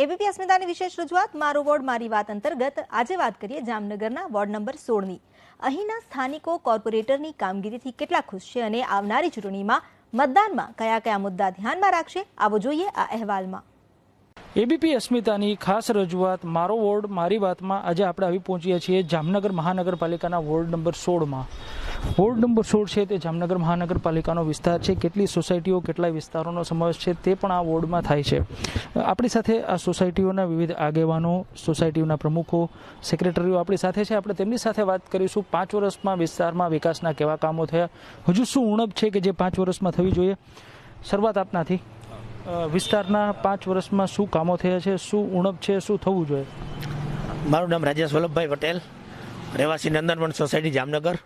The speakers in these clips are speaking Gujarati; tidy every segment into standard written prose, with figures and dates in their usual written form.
એબીપી અસ્મિતાની વિશેષ રજૂઆત મારો વોર્ડ મારી વાત અંતર્ગત આજે વાત કરીએ જામનગરના વોર્ડ નંબર 16ની। અહીંના સ્થાનિકો કોર્પોરેટરની કામગીરીથી કેટલા ખુશ છે અને આવનારી ચૂંટણીમાં મતદાનમાં કયા કયા મુદ્દા ધ્યાનમાં રાખશે, આવો જોઈએ આ અહેવાલમાં। એબીપી અસ્મિતાની ખાસ રજૂઆત મારો વોર્ડ મારી વાતમાં આજે આપણે આવી પહોંચીએ છીએ જામનગર મહાનગરપાલિકાના વોર્ડ નંબર 16માં। વોર્ડ નંબર 16 છે તે જામનગર મહાનગરપાલિકાનો વિસ્તાર છે। કેટલી સોસાયટીઓ કેટલા વિસ્તારોનો સમાવેશ છે તે પણ આ વોર્ડમાં થાય છે। આપણી સાથે આ સોસાયટીઓના વિવિધ આગેવાનો, સોસાયટીઓના પ્રમુખો, સેક્રેટરીઓ આપણી સાથે છે। આપણે તેમની સાથે વાત કરીશું 5 વર્ષમાં વિસ્તારમાં વિકાસના કેવા કામો થયા, હજુ શું ઉણપ છે કે જે 5 વર્ષમાં થવી જોઈએ। શરૂઆત આપનાથી વિસ્તારના 5 વર્ષમાં શું કામો થયા છે, શું ઉણપ છે, શું થવું જોઈએ? મારું નામ રાજેશ વલ્લભભાઈ પટેલ, રહેવાસી નંદનવન સોસાયટી જામનગર।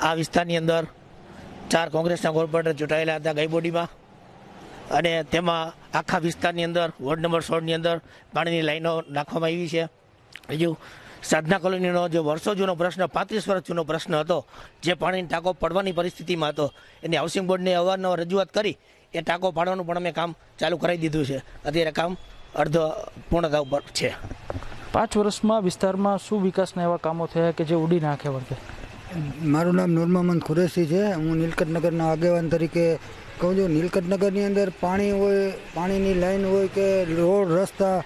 આ વિસ્તારની અંદર 4 કોંગ્રેસના કોર્પોરેટર ચૂંટાયેલા હતા ગઈ બોડીમાં, અને તેમાં આખા વિસ્તારની અંદર વોર્ડ નંબર 16ની અંદર પાણીની લાઈનો નાખવામાં આવી છે। બીજું સાધના કોલોનીનો જે વર્ષો જૂનો પ્રશ્ન, 35 વર્ષ જૂનો પ્રશ્ન હતો, જે પાણીનો ટાંકો પડવાની પરિસ્થિતિમાં હતો, એની હાઉસિંગ બોર્ડને અવારનવાર રજૂઆત કરી એ ટાંકો પાડવાનું પણ અમે કામ ચાલુ કરાવી દીધું છે। અત્યારે કામ અડધો પૂર્ણતા ઉપર છે। 5 વર્ષમાં વિસ્તારમાં શું વિકાસના એવા કામો થયા કે જે ઉડી નાખે વળગે? મારું નામ નૂર મોહમ્મદ કુરેશી છે। હું નીલકંઠનગરના આગેવાન તરીકે કહું છું। નીલકંઠનગરની અંદર પાણી હોય, પાણીની લાઈન હોય કે રોડ રસ્તા,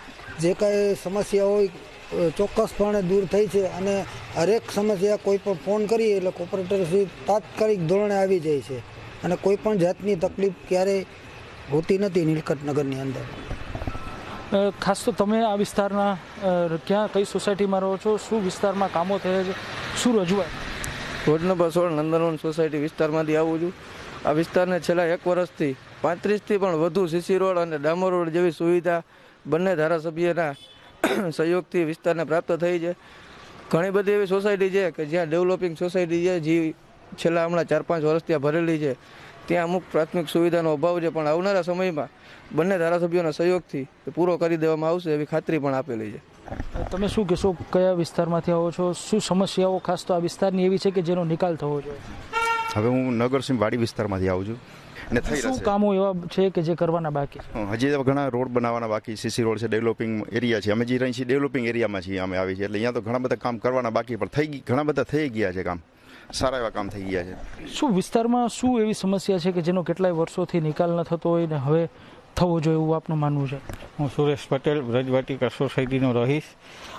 જે કાંઈ સમસ્યા હોય ચોક્કસપણે દૂર થઈ છે, અને હરેક સમસ્યા કોઈ પણ ફોન કરીએ એટલે કોર્પોરેટર તાત્કાલિક ધોરણે આવી જાય છે, અને કોઈ પણ જાતની તકલીફ ક્યારેય હોતી નથી નીલકંઠનગરની અંદર। ખાસ તો તમે આ વિસ્તારના ક્યાં કઈ સોસાયટીમાં રહો છો, શું વિસ્તારમાં કામો થયા છે, શું રજૂઆત? વોર્ડ નંબર 16 નંદનવન સોસાયટી વિસ્તારમાંથી આવું છું। આ વિસ્તારને છેલ્લા 1 વર્ષથી 35થી પણ વધુ સીસી રોડ અને ડામર રોડ જેવી સુવિધા બંને ધારાસભ્યના સહયોગથી વિસ્તારને પ્રાપ્ત થઈ છે। ઘણી બધી એવી સોસાયટી છે કે જ્યાં ડેવલપિંગ સોસાયટી છે, જે છેલ્લા હમણાં 4-5 વર્ષ ત્યાં ભરેલી છે, ત્યાં અમુક પ્રાથમિક સુવિધાનો અભાવ છે, પણ આવનારા સમયમાં બંને ધારાસભ્યોના સહયોગથી પૂરો કરી દેવામાં આવશે એવી ખાતરી પણ આપેલી છે। તમે શું કહેશો, કયા વિસ્તારમાંથી આવો છો, શું સમસ્યાઓ ખાસ તો આ વિસ્તારની એવી છે કે જેનો નિકાલ થવો જોઈએ? હવે હું નગરસિંહ વાડી વિસ્તારમાંથી આવું છું, અને થઈ શું કામો એવા છે કે જે કરવાના બાકી છે? હજી ઘણા રોડ બનાવવાના બાકી, સીસી રોડ છે, ડેવલપિંગ એરિયા છે। અમે જે રહી છીએ ડેવલપિંગ એરિયામાં છીએ, અમે આવી છીએ, એટલે અહીંયા તો ઘણા બધા કામ કરવાના બાકી, પણ ઘણા બધા થઈ ગયા છે કામ, સારા એવા કામ થઈ ગયા છે। શું વિસ્તારમાં શું એવી સમસ્યા છે કે જેનો કેટલાય વર્ષોથી નિકાલ ન થતો હોય ને હવે થવો જોઈએ એવું આપનું માનવું છે? હું સુરેશ પટેલ, વ્રજવાટિકા સોસાયટીનો રહીશ।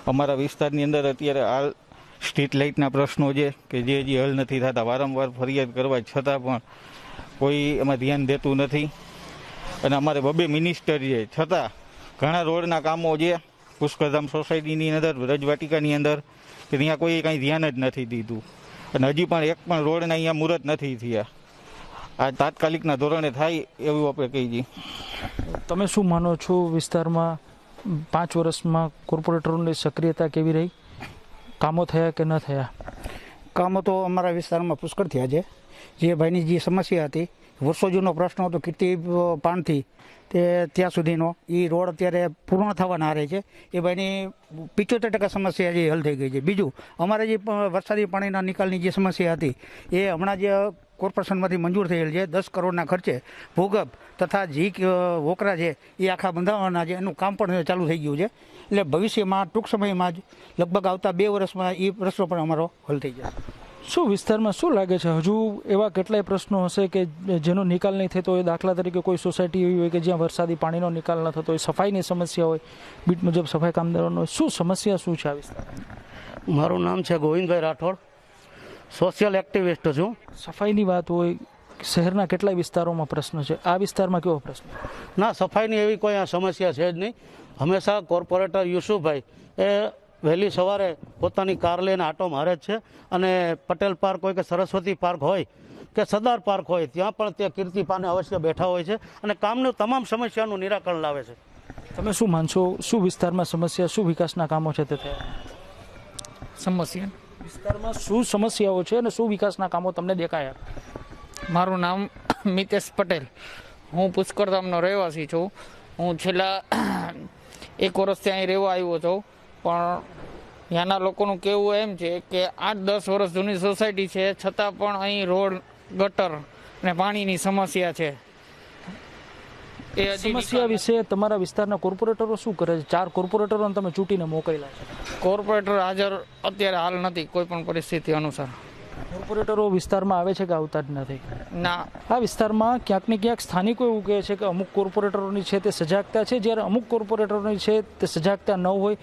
અમારા વિસ્તારની અંદર અત્યારે હાલ સ્ટ્રીટ લાઇટના પ્રશ્નો છે કે જે હજી હલ નથી થતા। વારંવાર ફરિયાદ કરવા છતાં પણ કોઈ એમાં ધ્યાન દેતું નથી, અને અમારે 2 મિનિસ્ટર છે છતાં ઘણા રોડના કામો છે પુષ્કરધામ સોસાયટીની અંદર, વ્રજવાટિકાની અંદર, કે ત્યાં કોઈ કંઈ ધ્યાન જ નથી દીધું, અને હજી પણ એક પણ રોડના અહીંયા મુહૂર્ત નથી થયા। આ તાત્કાલિકના ધોરણે થાય એવું આપણે કહી છીએ। તમે શું માનો છો, વિસ્તારમાં 5 વર્ષમાં કોર્પોરેટરોની સક્રિયતા કેવી રહી, કામો થયા કે ન થયા? કામો તો અમારા વિસ્તારમાં પુષ્કળ થયા છે। જે ભાઈની જે સમસ્યા હતી, વર્ષો જૂનો પ્રશ્ન હતો કીર્તિ પાનથી તે ત્યાં સુધીનો, એ રોડ અત્યારે પૂર્ણ થવાના આરે છે। એ ભાઈની 75% સમસ્યા જે હલ થઈ ગઈ છે। બીજું, અમારે જે વરસાદી પાણીના નિકાલની જે સમસ્યા હતી એ હમણાં જે કોર્પોરેશનમાંથી મંજૂર થયેલ છે 10 કરોડના ખર્ચે ભૂગર્ભ તથા જી વોકરા છે એ આખા બંધાવવાના છે, એનું કામ પણ ચાલુ થઈ ગયું છે। એટલે ભવિષ્યમાં ટૂંક સમયમાં જ લગભગ આવતા 2 વર્ષમાં એ પ્રશ્નો પણ અમારો હલ થઈ જાય। શું વિસ્તારમાં શું લાગે છે, હજુ એવા કેટલાય પ્રશ્નો હશે કે જેનો નિકાલ નહીં થતો હોય? દાખલા તરીકે કોઈ સોસાયટી એવી હોય કે જ્યાં વરસાદી પાણીનો નિકાલ ન થતો હોય, સફાઈની સમસ્યા હોય, બીટ મુજબ સફાઈ કામદારોનો હોય, શું સમસ્યા શું છે આ વિસ્તારમાં? મારું નામ છે ગોવિંદભાઈ રાઠોડ, સોશિયલ એક્ટિવિસ્ટ છું। સફાઈની વાત હોય, શહેરના કેટલાય વિસ્તારોમાં પ્રશ્ન છે, આ વિસ્તારમાં કેવો પ્રશ્ન? ના, સફાઈની એવી કોઈ આ સમસ્યા છે જ નહીં। હંમેશા કોર્પોરેટર યુસુફભાઈ એ વહેલી સવારે પોતાની કાર લઈને આટો મારે જ છે, અને પટેલ પાર્ક હોય કે સરસ્વતી પાર્ક હોય કે સરદાર પાર્ક હોય, ત્યાં પણ તે કીર્તિ પાને અવશ્ય બેઠા હોય છે, અને કામનું તમામ સમસ્યાનું નિરાકરણ લાવે છે। તમે શું માનશો, શું વિસ્તારમાં સમસ્યા, શું વિકાસના કામો છે તે થયા? સમસ્યા વિસ્તારમાં શું સમસ્યાઓ છે અને શું વિકાસના કામો તમને દેખાયા? મારું નામ મિતેશ પટેલ, હું પુષ્કરધામનો રહેવાસી છું। હું છેલ્લા 1 વર્ષથી અહીં રહેવા આવ્યો છું, પણ ત્યાંના લોકોનું કહેવું એમ છે કે 8-10 વર્ષ જૂની સોસાયટી છે, છતાં પણ અહીં રોડ, ગટર અને પાણીની સમસ્યા છે। એ હજી સમસ્યા વિશે તમારા વિસ્તારના કોર્પોરેટરો શું કરે છે? 4 કોર્પોરેટરોને તમે ચૂંટીને મોકલેલા છે. કોર્પોરેટર હાજર અત્યારે હાલ નથી કોઈ પણ પરિસ્થિતિ અનુસાર. કોર્પોરેટરો વિસ્તારમાં આવે છે કે આવતા જ નથી? ના, આ વિસ્તારમાં ક્યાંક ને ક્યાંક સ્થાનિકો એવું કહે છે કે અમુક કોર્પોરેટરોની છે તે સજાગતા છે, જ્યારે અમુક કોર્પોરેટરોની છે તે સજાગતા ન હોય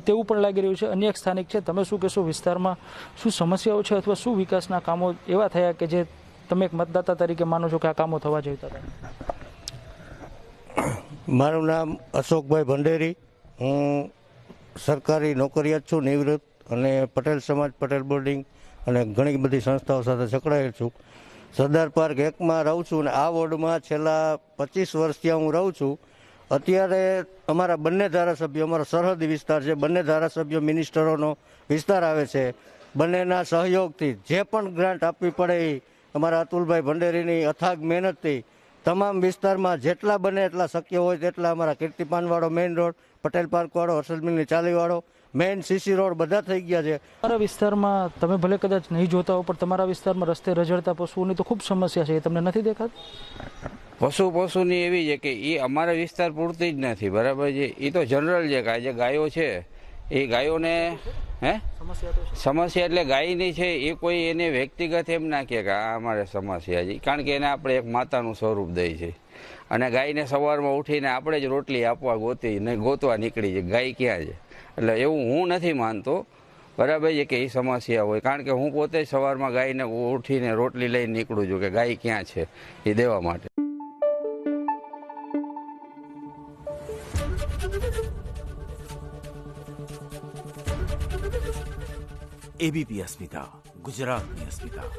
તેવું પણ લાગી રહ્યું છે. અન્ય એક સ્થાનિક છે, તમે શું કહેશો? વિસ્તારમાં શું સમસ્યાઓ છે અથવા શું વિકાસના કામો એવા થયા કે જે તમે એક મતદાતા તરીકે માનો છો કે આ કામો થવા જોઈતા હતા? મારું નામ અશોકભાઈ ભંડેરી. હું સરકારી નોકરિયાત છું, નિવૃત્ત, અને પટેલ સમાજ, પટેલ બોર્ડિંગ અને ઘણી બધી સંસ્થાઓ સાથે સંકળાયેલ છું. સરદાર પાર્ક 1માં રહું છું અને આ વોર્ડમાં છેલ્લા 25 વર્ષથી હું રહું છું. અત્યારે અમારા બંને ધારાસભ્યો, અમારો સરહદી વિસ્તાર છે, બંને ધારાસભ્યો મિનિસ્ટરોનો વિસ્તાર આવે છે. બંનેના સહયોગથી જે પણ ગ્રાન્ટ આપવી પડે એ અમારા અતુલભાઈ ભંડેરીની અથાગ મહેનતથી તમામ વિસ્તારમાં જેટલા બને એટલા શક્ય હોય તેટલા અમારા કીર્તિપાનવાળો મેઇન રોડ, પટેલ પાર્કવાળો, હર્ષદમિલની ચાલીવાળો, મેઇન સીસી રોડ બધા થઈ ગયા છે. તમારા વિસ્તારમાં તમે ભલે કદાચ નહીં જોતા હો પણ તમારા વિસ્તારમાં રસ્તે રઝળતા પશુઓની તો ખૂબ સમસ્યા છે, એ તમને નથી દેખાતી? પશુની એવી છે કે એ અમારા વિસ્તાર પૂરતી જ નથી, બરાબર છે. એ તો જનરલ છે કે આ જે ગાયો છે એ ગાયોને સમસ્યા એટલે ગાયની છે એ કોઈ એને વ્યક્તિગત એમ ના કહે કે આ અમારે સમસ્યા છે, કારણ કે એને આપણે એક માતાનું સ્વરૂપ દઈએ છીએ. અને ગાયને સવારમાં ઉઠીને આપણે જ રોટલી આપવા ગોતવા નીકળી છે, ગાય ક્યાં છે. એટલે એવું હું નથી માનતો, બરાબર છે, કે એ સમસ્યા હોય, કારણ કે હું પોતે જ સવારમાં ગાયને ઉઠીને રોટલી લઈને નીકળું છું કે ગાય ક્યાં છે એ દેવા માટે. ABP અસ્મિતા, ગુજરાતની અસ્મિતા.